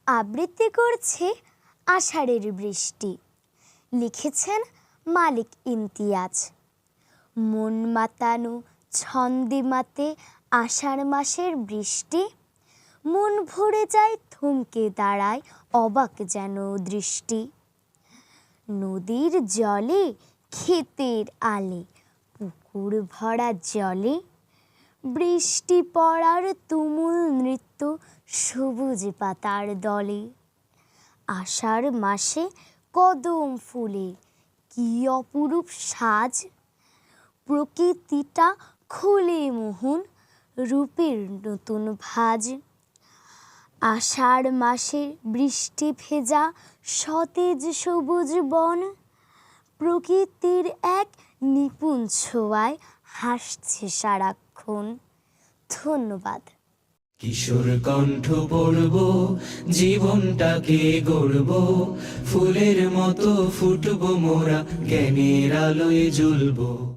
আবৃত্তি করছে আষাঢ়ের বৃষ্টি। লিখেছেন মালিক ইমতিয়াজ। মন মাতানো ছন্দে মাতে আষাঢ় মাসের বৃষ্টি, মন ভরে যায় থমকে দাঁড়ায় অবাক যেন দৃষ্টি। নদীর জলে ক্ষেতের আলে পুকুর ভরা জলে, বৃষ্টি পড়ার তুমুল নৃত্য সবুজ পাতার দলে। আষাঢ় মাসে কদম ফুলে কি অপরূপ সাজ, প্রকৃতিটা খোলে মোহন রূপের নতুন ভাজ। আষাঢ় মাসে বৃষ্টি ভেজা সতেজ সবুজ বন, প্রকৃতির এক নিপুণ ছোঁয়ায় হাসছে সারাক্ষণ। ধন্যবাদ। কিশোর কণ্ঠ পড়ব, জীবনটাকে গড়ব, ফুলের মতো ফুটবো মোরা, জ্ঞানের আলোয় জ্বলবো।